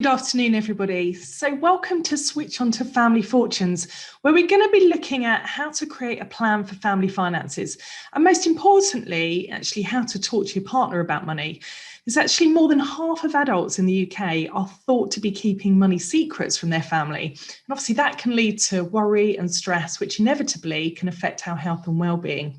Good afternoon, everybody. So welcome to Switch On to Family Fortunes, where we're going to be looking at how to create a plan for family finances. And most importantly, actually how to talk to your partner about money. There's actually more than half of adults in the UK are thought to be keeping money secrets from their family. And obviously that can lead to worry and stress, which inevitably can affect our health and well-being.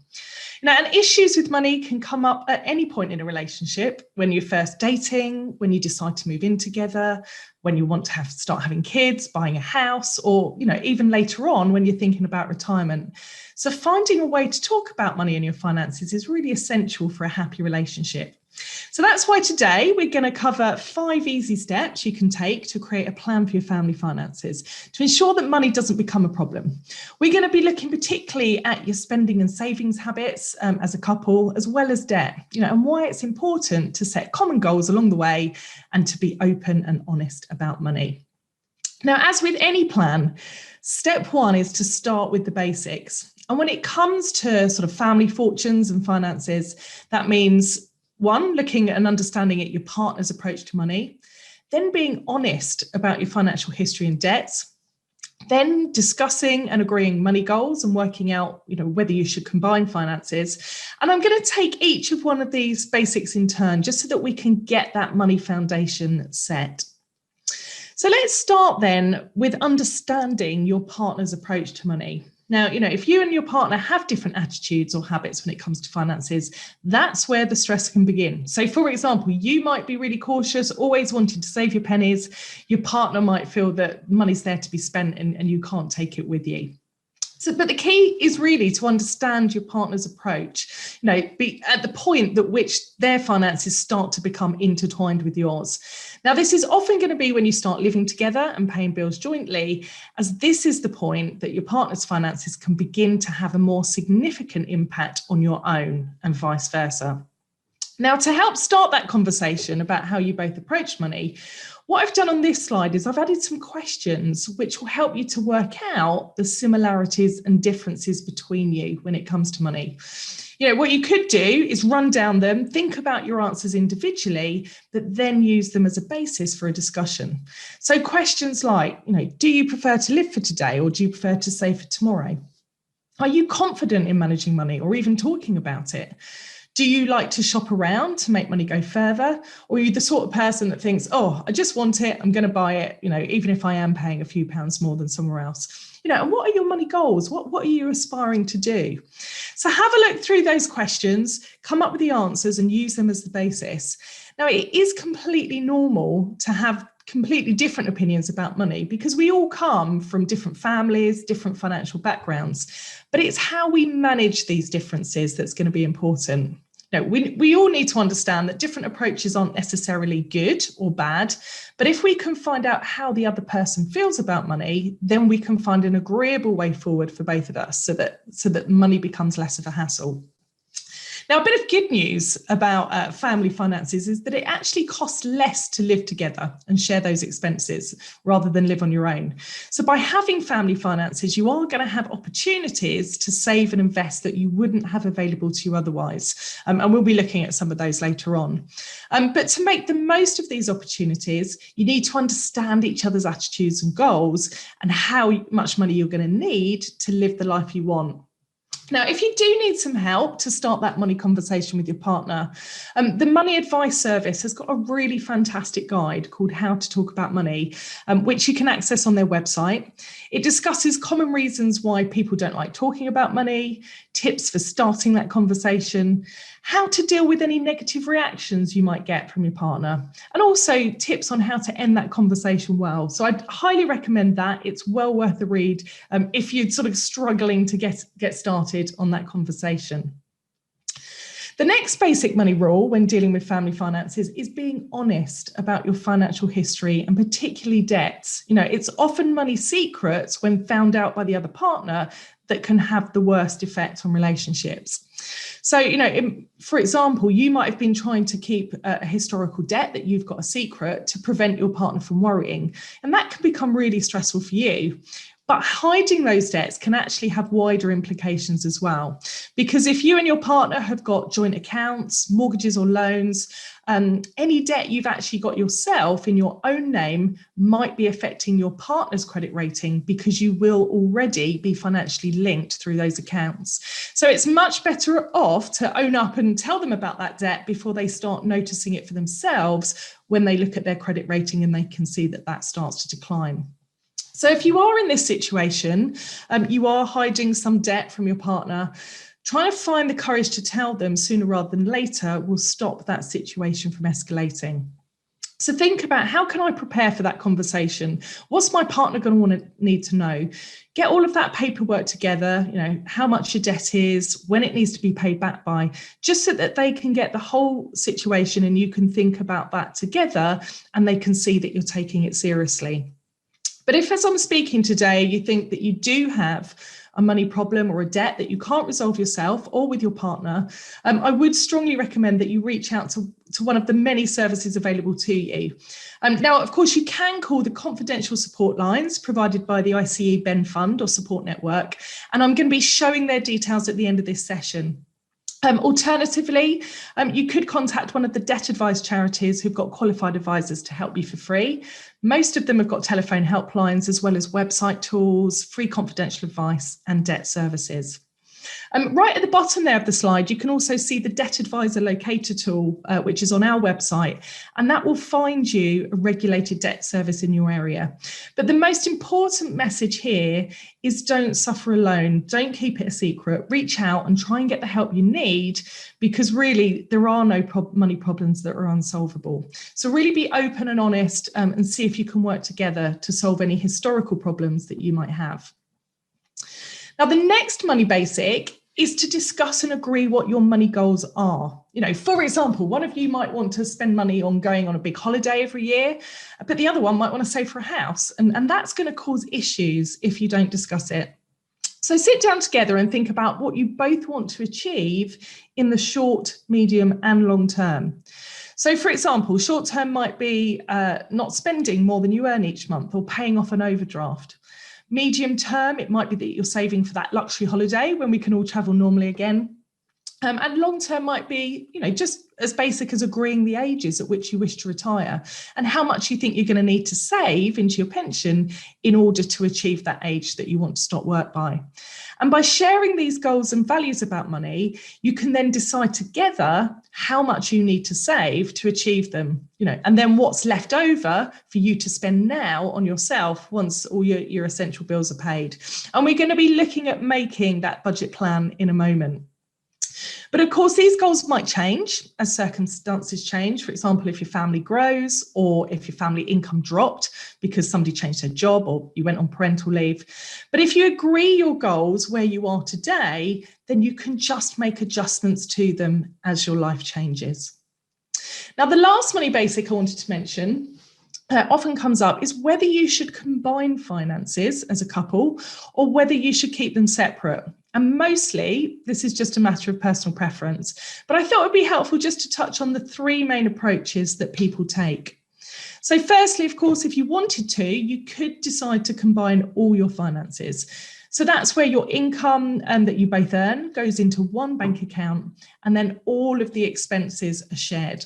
And issues with money can come up at any point in a relationship, when you're first dating, when you decide to move in together, when you want to start having kids, buying a house, or even later on when you're thinking about retirement. So finding a way to talk about money and your finances is really essential for a happy relationship. So that's why today we're going to cover 5 easy steps you can take to create a plan for your family finances to ensure that money doesn't become a problem. We're going to be looking particularly at your spending and savings habits as a couple, as well as debt, and why it's important to set common goals along the way and to be open and honest about money. Now, as with any plan, step 1 is to start with the basics. And when it comes to sort of family fortunes and finances, that means 1, looking at and understanding at your partner's approach to money, then being honest about your financial history and debts, then discussing and agreeing money goals and working out, whether you should combine finances. And I'm going to take each of one of these basics in turn, just so that we can get that money foundation set. So let's start then with understanding your partner's approach to money. Now, if you and your partner have different attitudes or habits when it comes to finances, that's where the stress can begin. So, for example, you might be really cautious, always wanting to save your pennies. Your partner might feel that money's there to be spent and you can't take it with you. But the key is really to understand your partner's approach, be at the point at which their finances start to become intertwined with yours. Now, this is often going to be when you start living together and paying bills jointly, as this is the point that your partner's finances can begin to have a more significant impact on your own and vice versa. Now, to help start that conversation about how you both approach money, what I've done on this slide is I've added some questions which will help you to work out the similarities and differences between you when it comes to money. What you could do is run down them, think about your answers individually, but then use them as a basis for a discussion. So questions like, do you prefer to live for today or do you prefer to save for tomorrow? Are you confident in managing money or even talking about it? Do you like to shop around to make money go further? Or are you the sort of person that thinks, oh, I just want it, I'm going to buy it, even if I am paying a few pounds more than somewhere else? And what are your money goals? What are you aspiring to do? So have a look through those questions, come up with the answers and use them as the basis. Now, it is completely normal to have completely different opinions about money because we all come from different families, different financial backgrounds, but it's how we manage these differences that's going to be important. We all need to understand that different approaches aren't necessarily good or bad, but if we can find out how the other person feels about money, then we can find an agreeable way forward for both of us so that money becomes less of a hassle. Now, a bit of good news about family finances is that it actually costs less to live together and share those expenses rather than live on your own. So by having family finances, you are going to have opportunities to save and invest that you wouldn't have available to you otherwise. And we'll be looking at some of those later on. But to make the most of these opportunities, you need to understand each other's attitudes and goals and how much money you're going to need to live the life you want. Now, if you do need some help to start that money conversation with your partner, the Money Advice Service has got a really fantastic guide called How to Talk About Money, which you can access on their website. It discusses common reasons why people don't like talking about money, tips for starting that conversation, how to deal with any negative reactions you might get from your partner, and also tips on how to end that conversation well. So I'd highly recommend that. It's well worth a read if you're sort of struggling to get started on that conversation. The next basic money rule when dealing with family finances is being honest about your financial history and particularly debts. It's often money secrets when found out by the other partner that can have the worst effect on relationships. So, for example, you might have been trying to keep a historical debt that you've got a secret to prevent your partner from worrying, and that can become really stressful for you. But hiding those debts can actually have wider implications as well. Because if you and your partner have got joint accounts, mortgages or loans, any debt you've actually got yourself in your own name might be affecting your partner's credit rating, because you will already be financially linked through those accounts. So it's much better off to own up and tell them about that debt before they start noticing it for themselves, when they look at their credit rating and they can see that that starts to decline. So if you are in this situation, you are hiding some debt from your partner, trying to find the courage to tell them sooner rather than later will stop that situation from escalating. So think about, how can I prepare for that conversation? What's my partner going to need to know? Get all of that paperwork together, how much your debt is, when it needs to be paid back by, just so that they can get the whole situation and you can think about that together and they can see that you're taking it seriously. But if, as I'm speaking today, you think that you do have a money problem or a debt that you can't resolve yourself or with your partner, I would strongly recommend that you reach out to one of the many services available to you. Now, of course, you can call the confidential support lines provided by the ICE Ben Fund or Support Network, and I'm going to be showing their details at the end of this session. Alternatively, you could contact one of the debt advice charities who've got qualified advisors to help you for free. Most of them have got telephone helplines, as well as website tools, free confidential advice and debt services. Right at the bottom there of the slide, you can also see the Debt Advisor Locator tool, which is on our website, and that will find you a regulated debt service in your area. But the most important message here is, don't suffer alone. Don't keep it a secret. Reach out and try and get the help you need, because really there are no money problems that are unsolvable. So really be open and honest, and see if you can work together to solve any historical problems that you might have. Now, the next money basic is to discuss and agree what your money goals are. For example, one of you might want to spend money on going on a big holiday every year, but the other one might want to save for a house. And that's going to cause issues if you don't discuss it. So sit down together and think about what you both want to achieve in the short, medium and long term. So, for example, short term might be not spending more than you earn each month, or paying off an overdraft. Medium term, it might be that you're saving for that luxury holiday when we can all travel normally again. And long term might be, just as basic as agreeing the ages at which you wish to retire and how much you think you're going to need to save into your pension in order to achieve that age that you want to stop work by. And by sharing these goals and values about money, you can then decide together how much you need to save to achieve them, and then what's left over for you to spend now on yourself once all your essential bills are paid. And we're going to be looking at making that budget plan in a moment. But of course, these goals might change as circumstances change. For example, if your family grows, or if your family income dropped because somebody changed their job or you went on parental leave. But if you agree your goals where you are today, then you can just make adjustments to them as your life changes. Now, the last money basic I wanted to mention often comes up is whether you should combine finances as a couple or whether you should keep them separate. And mostly this is just a matter of personal preference, but I thought it would be helpful just to touch on the three main approaches that people take. So firstly, of course, if you wanted to, you could decide to combine all your finances. So that's where your income that you both earn goes into one bank account, and then all of the expenses are shared.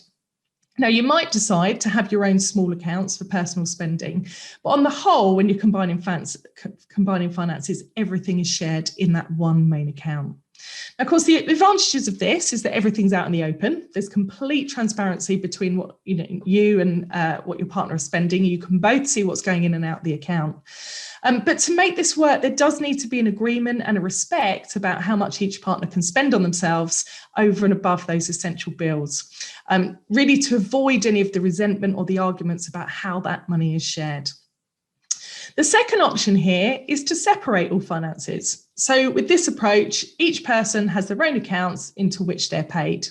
Now, you might decide to have your own small accounts for personal spending, but on the whole, when you're combining finances, everything is shared in that one main account. Now, of course, the advantages of this is that everything's out in the open. There's complete transparency between what you and what your partner is spending. You can both see what's going in and out the account. But to make this work, there does need to be an agreement and a respect about how much each partner can spend on themselves over and above those essential bills, really to avoid any of the resentment or the arguments about how that money is shared. The second option here is to separate all finances. So with this approach, each person has their own accounts into which they're paid.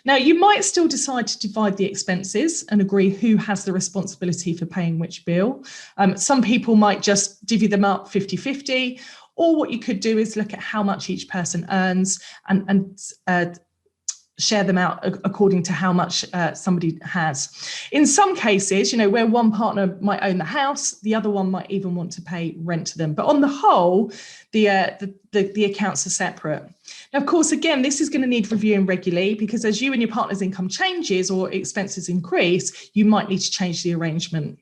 Now, you might still decide to divide the expenses and agree who has the responsibility for paying which bill. Some people might just divvy them up 50-50, or what you could do is look at how much each person earns and share them out according to how much somebody has. In some cases, where one partner might own the house, the other one might even want to pay rent to them. But on the whole, the accounts are separate. Now, of course, again, this is going to need reviewing regularly, because as you and your partner's income changes or expenses increase, you might need to change the arrangement.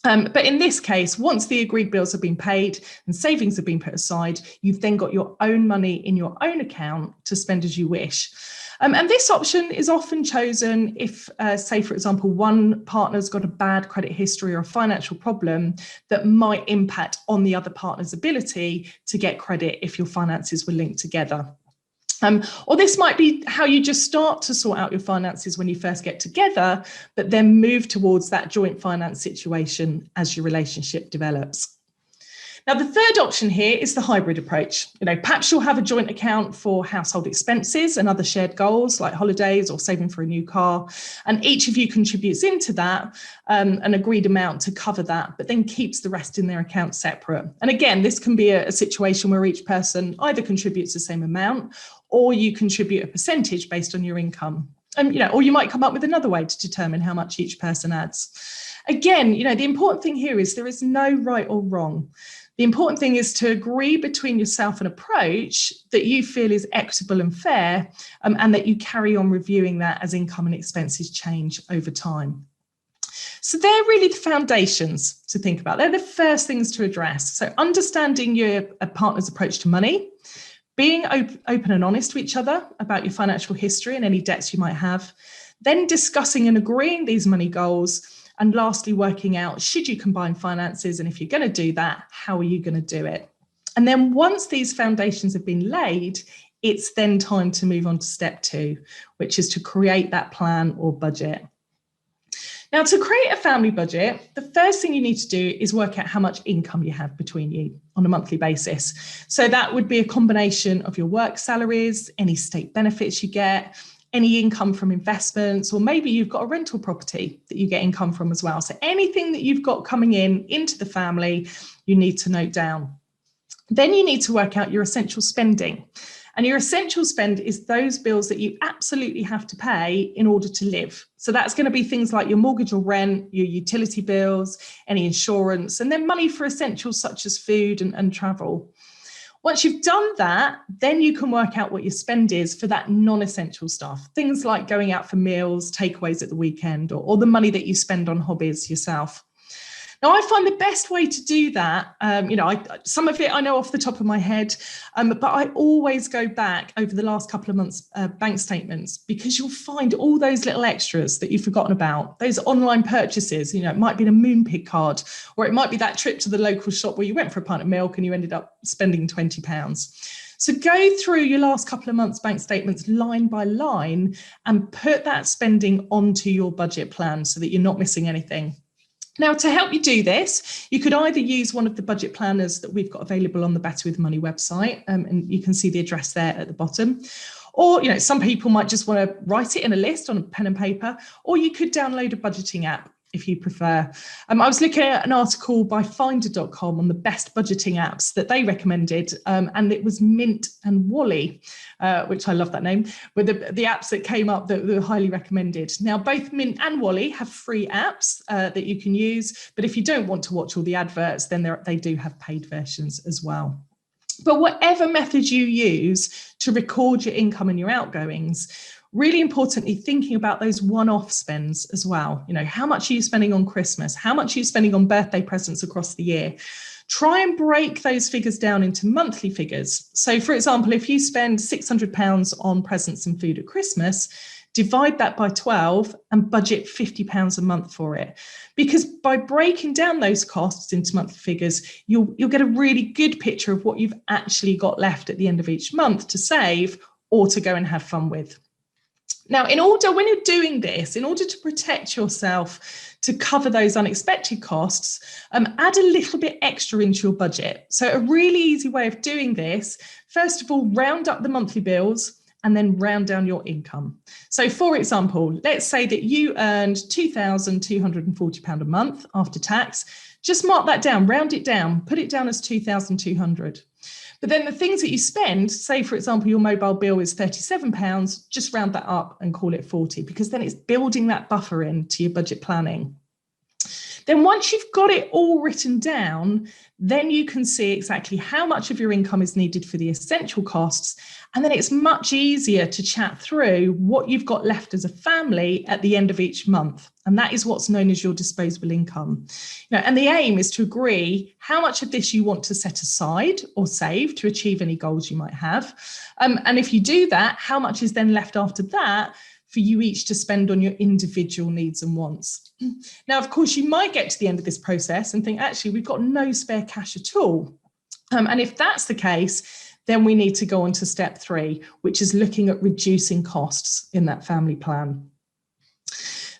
But in this case, once the agreed bills have been paid and savings have been put aside, you've then got your own money in your own account to spend as you wish. And this option is often chosen if, say, for example, one partner's got a bad credit history or a financial problem that might impact on the other partner's ability to get credit if your finances were linked together. Or this might be how you just start to sort out your finances when you first get together, but then move towards that joint finance situation as your relationship develops. Now, the third option here is the hybrid approach. Perhaps you'll have a joint account for household expenses and other shared goals like holidays or saving for a new car. And each of you contributes into that, an agreed amount to cover that, but then keeps the rest in their account separate. And again, this can be a situation where each person either contributes the same amount or you contribute a percentage based on your income. Or you might come up with another way to determine how much each person adds. Again, the important thing here is there is no right or wrong. The important thing is to agree between yourself an approach that you feel is equitable and fair, and that you carry on reviewing that as income and expenses change over time. So they're really the foundations to think about. They're the first things to address. So understanding your partner's approach to money, being open and honest to each other about your financial history and any debts you might have, then discussing and agreeing these money goals, and lastly, working out, should you combine finances? And if you're going to do that, how are you going to do it? And then once these foundations have been laid, it's then time to move on to step 2, which is to create that plan or budget. Now, to create a family budget, the first thing you need to do is work out how much income you have between you on a monthly basis. So that would be a combination of your work salaries, any state benefits you get, any income from investments, or maybe you've got a rental property that you get income from as well. So anything that you've got coming into the family, you need to note down. Then you need to work out your essential spending. And your essential spend is those bills that you absolutely have to pay in order to live. So that's going to be things like your mortgage or rent, your utility bills, any insurance, and then money for essentials such as food and travel. Once you've done that, then you can work out what your spend is for that non-essential stuff. Things like going out for meals, takeaways at the weekend, or the money that you spend on hobbies yourself. Now, I find the best way to do that, some of it I know off the top of my head, but I always go back over the last couple of months' bank statements, because you'll find all those little extras that you've forgotten about, those online purchases. It might be a Moonpig card, or it might be that trip to the local shop where you went for a pint of milk and you ended up spending £20. So go through your last couple of months' bank statements line by line and put that spending onto your budget plan so that you're not missing anything. Now, to help you do this, you could either use one of the budget planners that we've got available on the Better With Money website, and you can see the address there at the bottom. Or, some people might just want to write it in a list on a pen and paper, or you could download a budgeting app if you prefer. I was looking at an article by finder.com on the best budgeting apps that they recommended, and it was Mint and Wally, which I love that name, were the apps that came up that were highly recommended. Now, both Mint and Wally have free apps that you can use, but if you don't want to watch all the adverts, then they do have paid versions as well. But whatever method you use to record your income and your outgoings, really importantly, thinking about those one-off spends as well. How much are you spending on Christmas? How much are you spending on birthday presents across the year? Try and break those figures down into monthly figures. So, for example, if you spend £600 on presents and food at Christmas, divide that by 12 and budget £50 a month for it. Because by breaking down those costs into monthly figures, you'll get a really good picture of what you've actually got left at the end of each month to save or to go and have fun with. Now, when you're doing this, in order to protect yourself, to cover those unexpected costs, add a little bit extra into your budget. So a really easy way of doing this, first of all, round up the monthly bills and then round down your income. So for example, let's say that you earned £2,240 a month after tax. Just mark that down, round it down, put it down as 2,200. But then the things that you spend, say, for example, your mobile bill is £37, just round that up and call it 40, because then it's building that buffer into your budget planning. Then once you've got it all written down, then you can see exactly how much of your income is needed for the essential costs. And then it's much easier to chat through what you've got left as a family at the end of each month. And that is what's known as your disposable income. And the aim is to agree how much of this you want to set aside or save to achieve any goals you might have. And if you do that, how much is then left after that for you each to spend on your individual needs and wants. Now, of course, you might get to the end of this process and think, actually, we've got no spare cash at all. And if that's the case, then we need to go on to step 3, which is looking at reducing costs in that family plan.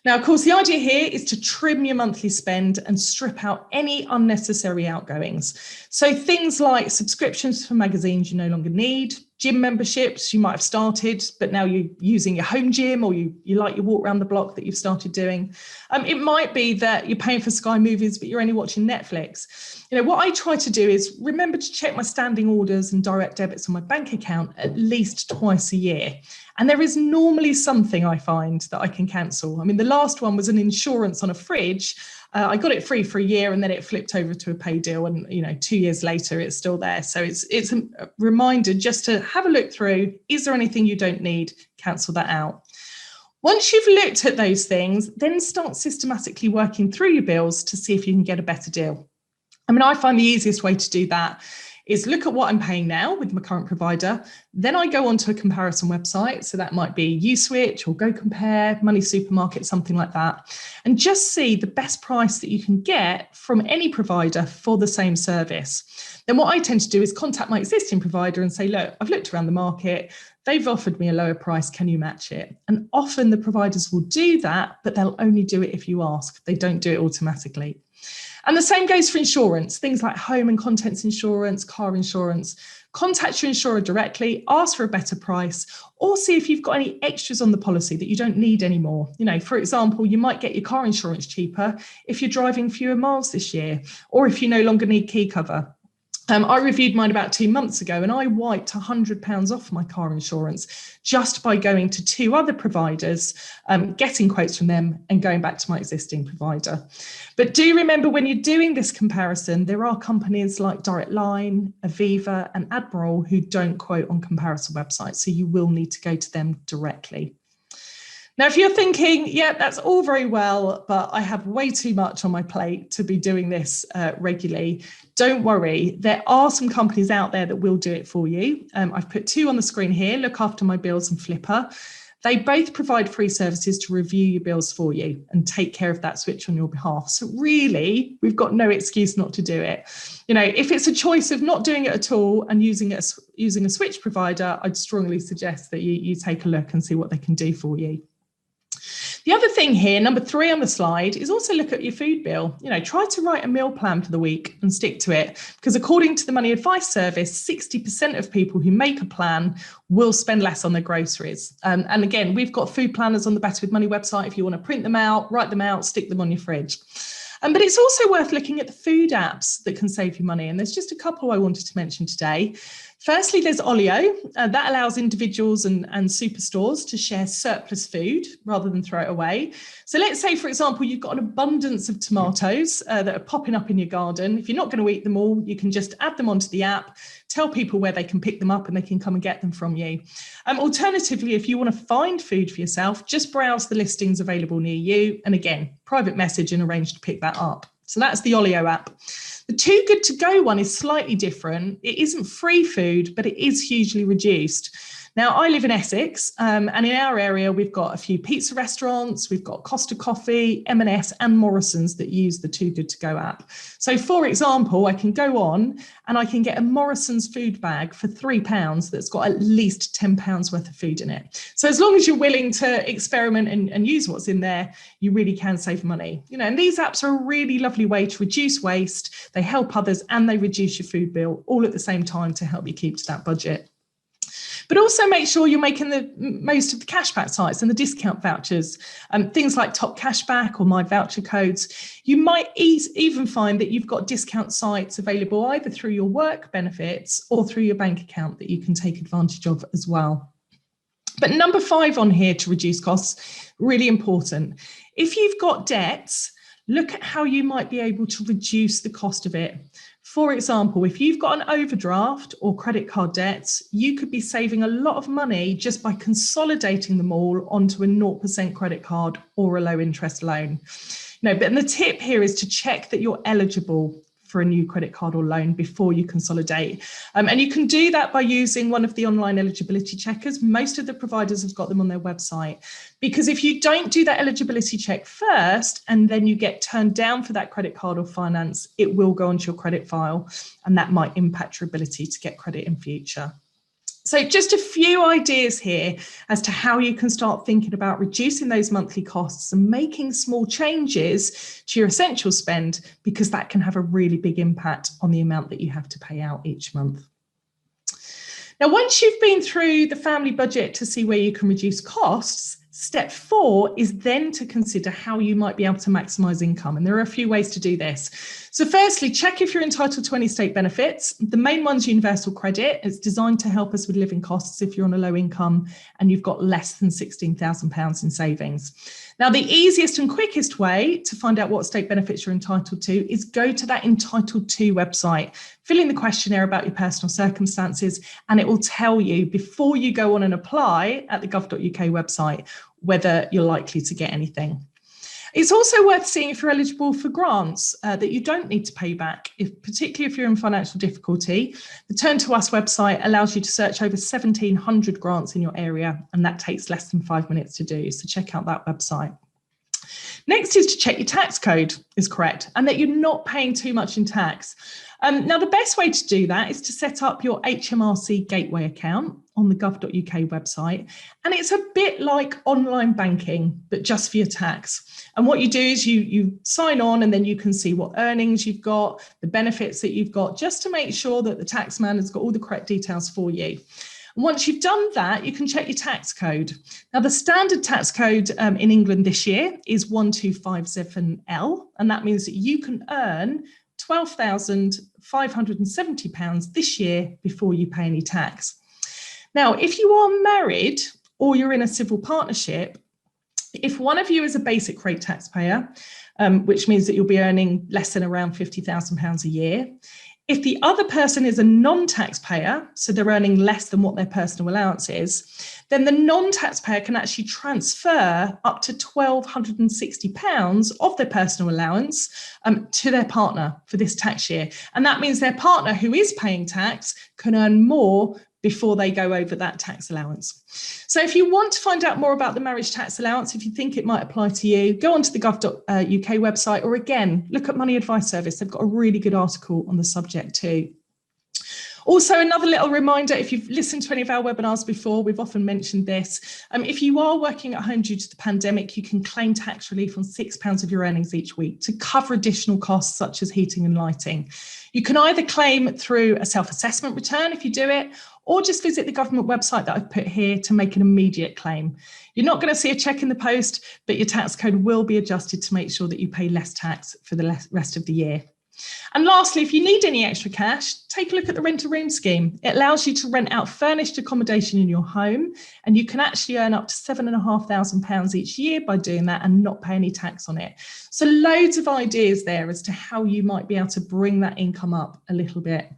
Now, of course, the idea here is to trim your monthly spend and strip out any unnecessary outgoings. So things like subscriptions for magazines you no longer need, gym memberships you might have started, but now you're using your home gym, or you like your walk around the block that you've started doing. It might be that you're paying for Sky Movies, but you're only watching Netflix. What I try to do is remember to check my standing orders and direct debits on my bank account at least twice a year. And there is normally something I find that I can cancel. The last one was an insurance on a fridge. I got it free for a year and then it flipped over to a pay deal, and 2 years later it's still there. So it's a reminder just to have a look through. Is there anything you don't need? Cancel that out. Once you've looked at those things, then start systematically working through your bills to see if you can get a better deal. I find the easiest way to do that is look at what I'm paying now with my current provider. Then I go onto a comparison website. So that might be USwitch or Go Compare, Money Supermarket, something like that. And just see the best price that you can get from any provider for the same service. Then what I tend to do is contact my existing provider and say, look, I've looked around the market. They've offered me a lower price. Can you match it? And often the providers will do that, but they'll only do it if you ask. They don't do it automatically. And the same goes for insurance, things like home and contents insurance, car insurance. Contact your insurer directly, ask for a better price, or see if you've got any extras on the policy that you don't need anymore. For example, you might get your car insurance cheaper if you're driving fewer miles this year, or if you no longer need key cover. I reviewed mine about 2 months ago, and I wiped £100 off my car insurance just by going to 2 other providers, getting quotes from them and going back to my existing provider. But do remember, when you're doing this comparison, there are companies like Direct Line, Aviva and Admiral who don't quote on comparison websites, so you will need to go to them directly. Now, if you're thinking, yeah, that's all very well, but I have way too much on my plate to be doing this regularly, don't worry. There are some companies out there that will do it for you. I've put 2 on the screen here, Look After My Bills and Flipper. They both provide free services to review your bills for you and take care of that switch on your behalf. So really, we've got no excuse not to do it. If it's a choice of not doing it at all and using a switch provider, I'd strongly suggest that you take a look and see what they can do for you. The other thing here, number 3 on the slide, is also look at your food bill. Try to write a meal plan for the week and stick to it, because according to the Money Advice Service, 60% of people who make a plan will spend less on their groceries. And again, we've got food planners on the Better With Money website if you want to print them out, write them out, stick them on your fridge. But it's also worth looking at the food apps that can save you money. And there's just a couple I wanted to mention today. Firstly, there's Olio. That allows individuals and superstores to share surplus food rather than throw it away. So let's say, for example, you've got an abundance of tomatoes that are popping up in your garden. If you're not going to eat them all, you can just add them onto the app, tell people where they can pick them up and they can come and get them from you. Alternatively, if you want to find food for yourself, just browse the listings available near you. And again, private message and arrange to pick that up. So that's the Olio app. The Too Good To Go one is slightly different. It isn't free food, but it is hugely reduced. Now, I live in Essex, and in our area, we've got a few pizza restaurants, we've got Costa Coffee, M&S and Morrison's that use the Too Good To Go app. So, for example, I can go on and I can get a Morrison's food bag for £3 that's got at least £10 worth of food in it. So as long as you're willing to experiment and use what's in there, you really can save money. And these apps are a really lovely way to reduce waste, they help others, and they reduce your food bill all at the same time to help you keep to that budget. But also make sure you're making the most of the cashback sites and the discount vouchers, things like Top Cashback or My Voucher codes. You might even find that you've got discount sites available either through your work benefits or through your bank account that you can take advantage of as well. But number 5 on here to reduce costs, really important. If you've got debts, look at how you might be able to reduce the cost of it. For example, if you've got an overdraft or credit card debts, you could be saving a lot of money just by consolidating them all onto a 0% credit card or a low interest loan. But the tip here is to check that you're eligible for a new credit card or loan before you consolidate. And you can do that by using one of the online eligibility checkers. Most of the providers have got them on their website, because if you don't do that eligibility check first and then you get turned down for that credit card or finance, it will go onto your credit file, and that might impact your ability to get credit in future. So just a few ideas here as to how you can start thinking about reducing those monthly costs and making small changes to your essential spend, because that can have a really big impact on the amount that you have to pay out each month. Now, once you've been through the family budget to see where you can reduce costs, step 4 is then to consider how you might be able to maximise income. And there are a few ways to do this. So firstly, check if you're entitled to any state benefits. The main one's universal credit. It's designed to help us with living costs if you're on a low income and you've got less than £16,000 in savings. Now, the easiest and quickest way to find out what state benefits you're entitled to is go to that Entitled To website, fill in the questionnaire about your personal circumstances, and it will tell you before you go on and apply at the gov.uk website whether you're likely to get anything. It's also worth seeing if you're eligible for grants that you don't need to pay back, particularly if you're in financial difficulty. The Turn to Us website allows you to search over 1,700 grants in your area, and that takes less than 5 minutes to do. So check out that website. Next is to check your tax code is correct and that you're not paying too much in tax. Now, the best way to do that is to set up your HMRC Gateway account on the gov.uk website. And it's a bit like online banking, but just for your tax. And what you do is you sign on, and then you can see what earnings you've got, the benefits that you've got, just to make sure that the taxman has got all the correct details for you. And once you've done that, you can check your tax code. Now, the standard tax code in England this year is 1257L, and that means that you can earn £12,570 this year before you pay any tax. Now, if you are married or you're in a civil partnership, if one of you is a basic rate taxpayer, which means that you'll be earning less than around £50,000 a year, if the other person is a non-taxpayer, so they're earning less than what their personal allowance is, then the non-taxpayer can actually transfer up to £1,260 of their personal allowance to their partner for this tax year. And that means their partner, who is paying tax, can earn more before they go over that tax allowance. So if you want to find out more about the marriage tax allowance, if you think it might apply to you, go onto the gov.uk website, or again, look at Money Advice Service. They've got a really good article on the subject too. Also, another little reminder, if you've listened to any of our webinars before, we've often mentioned this. If you are working at home due to the pandemic, you can claim tax relief on £6 of your earnings each week to cover additional costs such as heating and lighting. You can either claim through a self-assessment return if you do it, or just visit the government website that I've put here to make an immediate claim. You're not going to see a cheque in the post, but your tax code will be adjusted to make sure that you pay less tax for the rest of the year. And lastly, if you need any extra cash, take a look at the Rent a Room scheme. It allows you to rent out furnished accommodation in your home, and you can actually earn up to £7,500 each year by doing that and not pay any tax on it. So loads of ideas there as to how you might be able to bring that income up a little bit.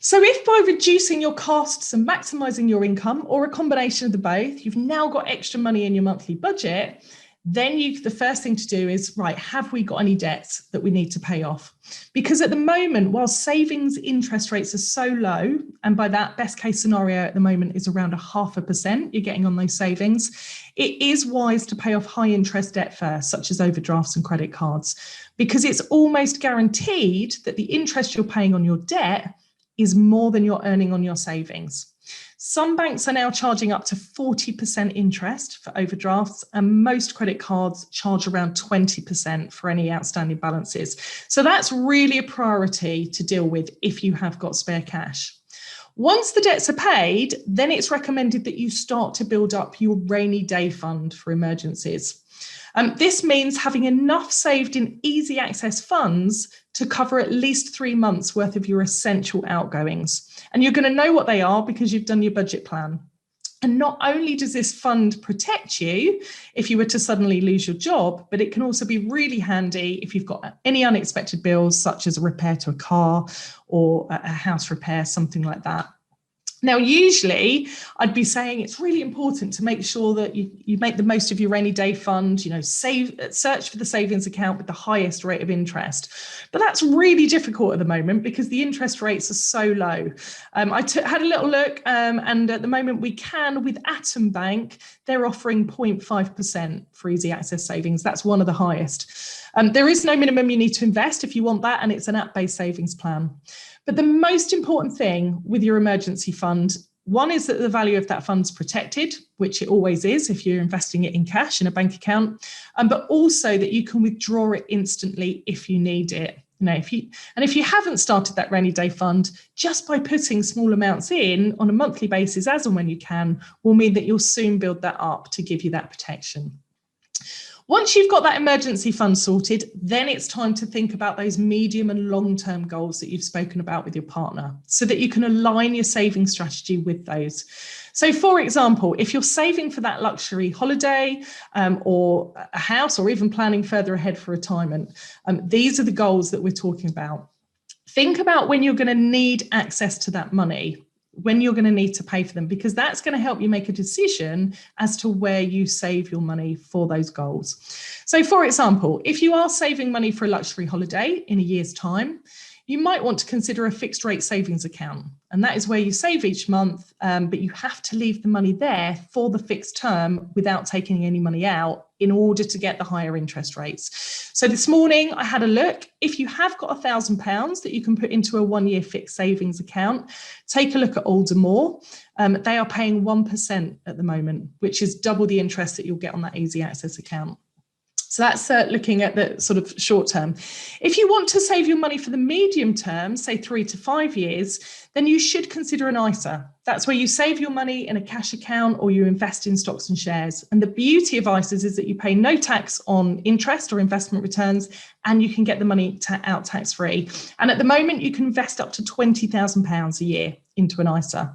So if by reducing your costs and maximising your income, or a combination of the both, you've now got extra money in your monthly budget, then the first thing to do is, right, have we got any debts that we need to pay off? Because at the moment, while savings interest rates are so low, and by that best case scenario at the moment is around 0.5% you're getting on those savings, it is wise to pay off high interest debt first, such as overdrafts and credit cards, because it's almost guaranteed that the interest you're paying on your debt is more than you're earning on your savings. Some banks are now charging up to 40% interest for overdrafts, and most credit cards charge around 20% for any outstanding balances. So that's really a priority to deal with if you have got spare cash. Once the debts are paid, then it's recommended that you start to build up your rainy day fund for emergencies. This means having enough saved in easy access funds to cover at least 3 months worth of your essential outgoings. And you're going to know what they are because you've done your budget plan. And not only does this fund protect you if you were to suddenly lose your job, but it can also be really handy if you've got any unexpected bills, such as a repair to a car or a house repair, something like that. Now, usually I'd be saying it's really important to make sure that you make the most of your rainy day fund, search for the savings account with the highest rate of interest. But that's really difficult at the moment because the interest rates are so low. I had a little look and at the moment we can, with Atom Bank, they're offering 0.5% for easy access savings. That's one of the highest. There is no minimum you need to invest if you want that, and it's an app-based savings plan. But the most important thing with your emergency fund, one is that the value of that fund's protected, which it always is if you're investing it in cash in a bank account, but also that you can withdraw it instantly if you need it. If you haven't started that rainy day fund, just by putting small amounts in on a monthly basis as and when you can will mean that you'll soon build that up to give you that protection. Once you've got that emergency fund sorted, then it's time to think about those medium and long-term goals that you've spoken about with your partner so that you can align your saving strategy with those. So, for example, if you're saving for that luxury holiday or a house or even planning further ahead for retirement, these are the goals that we're talking about. Think about when you're going to need access to that money, when you're going to need to pay for them, because that's going to help you make a decision as to where you save your money for those goals. So, for example, if you are saving money for a luxury holiday in a year's time, you might want to consider a fixed rate savings account. And that is where you save each month, but you have to leave the money there for the fixed term without taking any money out in order to get the higher interest rates. So this morning I had a look. If you have got £1,000 that you can put into a 1-year fixed savings account, take a look at Aldermore. They are paying 1% at the moment, which is double the interest that you'll get on that easy access account. So that's looking at the sort of short term. If you want to save your money for the medium term, say 3 to 5 years, then you should consider an ISA. That's where you save your money in a cash account or you invest in stocks and shares. And the beauty of ISAs is that you pay no tax on interest or investment returns, and you can get the money out tax-free. And at the moment, you can invest up to £20,000 a year into an ISA.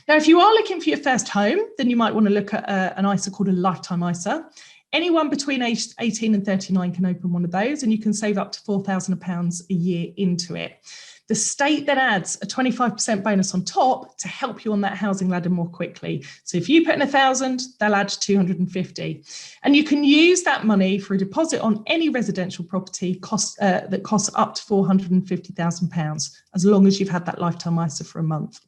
Now, if you are looking for your first home, then you might want to look at an ISA called a lifetime ISA. Anyone between age 18 and 39 can open one of those, and you can save up to £4,000 a year into it. The state then adds a 25% bonus on top to help you on that housing ladder more quickly. So if you put in 1,000, they'll add 250. And you can use that money for a deposit on any residential property that costs up to £450,000, as long as you've had that lifetime ISA for a month.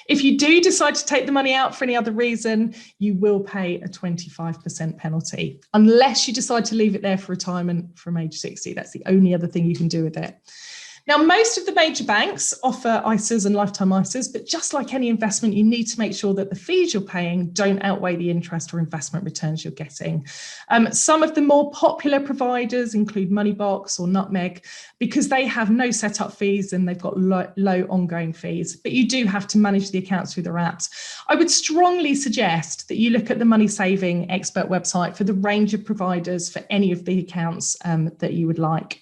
If you do decide to take the money out for any other reason, you will pay a 25% penalty, unless you decide to leave it there for retirement from age 60. That's the only other thing you can do with it. Now, most of the major banks offer ISAs and lifetime ISAs, but just like any investment, you need to make sure that the fees you're paying don't outweigh the interest or investment returns you're getting. Some of the more popular providers include Moneybox or Nutmeg, because they have no setup fees and they've got low ongoing fees, but you do have to manage the accounts through their apps. I would strongly suggest that you look at the Money Saving Expert website for the range of providers for any of the accounts that you would like.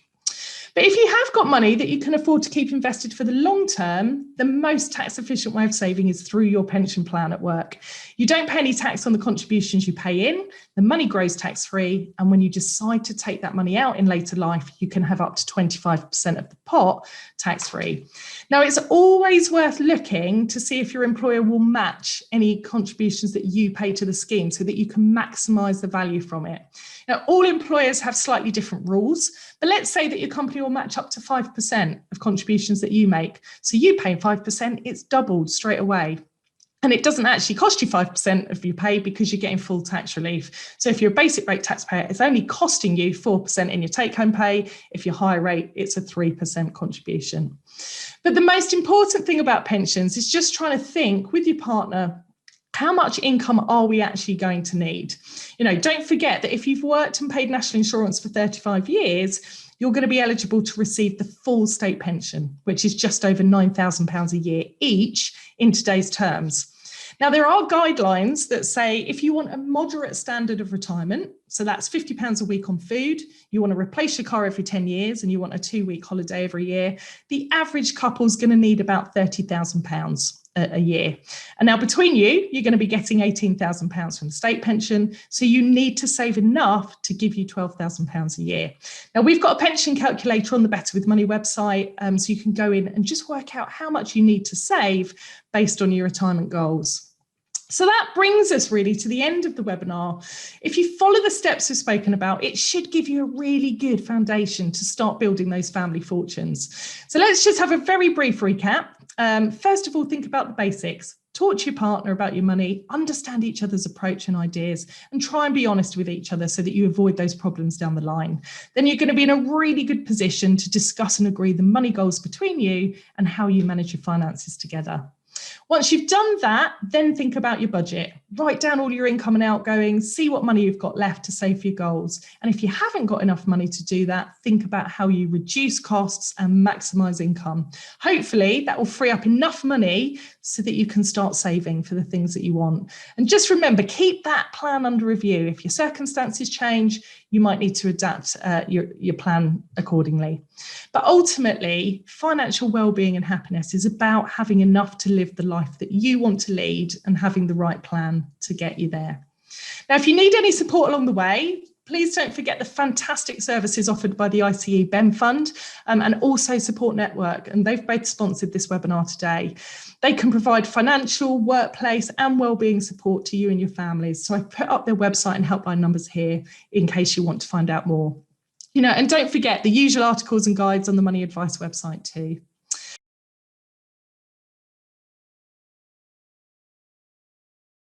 But if you have got money that you can afford to keep invested for the long term, the most tax efficient way of saving is through your pension plan at work. You don't pay any tax on the contributions you pay in, the money grows tax free, and when you decide to take that money out in later life, you can have up to 25% of the pot tax free. Now, it's always worth looking to see if your employer will match any contributions that you pay to the scheme so that you can maximise the value from it. Now, all employers have slightly different rules, but let's say that your company will match up to 5% of contributions that you make. So you pay 5%, it's doubled straight away. And it doesn't actually cost you 5% of your pay because you're getting full tax relief. So if you're a basic rate taxpayer, it's only costing you 4% in your take-home pay. If you're high rate, it's a 3% contribution. But the most important thing about pensions is just trying to think with your partner, how much income are we actually going to need? Don't forget that if you've worked and paid national insurance for 35 years, you're going to be eligible to receive the full state pension, which is just over £9,000 a year each in today's terms. Now, there are guidelines that say if you want a moderate standard of retirement, so that's £50 a week on food, you want to replace your car every 10 years and you want a 2-week holiday every year, the average couple's going to need about £30,000 a year. And now between you, you're going to be getting £18,000 from the state pension. So you need to save enough to give you £12,000 a year. Now we've got a pension calculator on the Better With Money website. So you can go in and just work out how much you need to save based on your retirement goals. So that brings us really to the end of the webinar. If you follow the steps we've spoken about, it should give you a really good foundation to start building those family fortunes. So let's just have a very brief recap. First of all, think about the basics. Talk to your partner about your money, understand each other's approach and ideas, and try and be honest with each other so that you avoid those problems down the line. Then you're going to be in a really good position to discuss and agree the money goals between you and how you manage your finances together. Once you've done that, then think about your budget. Write down all your income and outgoings, see what money you've got left to save for your goals. And if you haven't got enough money to do that, think about how you reduce costs and maximise income. Hopefully that will free up enough money so that you can start saving for the things that you want. And just remember, keep that plan under review. If your circumstances change, you might need to adapt your plan accordingly. But ultimately, financial well-being and happiness is about having enough to live the life that you want to lead and having the right plan to get you there. Now, if you need any support along the way, please don't forget the fantastic services offered by the ICE BEM Fund and also Support Network, and they've both sponsored this webinar today. They can provide financial, workplace and wellbeing support to you and your families. So I've put up their website and helpline numbers here in case you want to find out more. And don't forget the usual articles and guides on the Money Advice website too.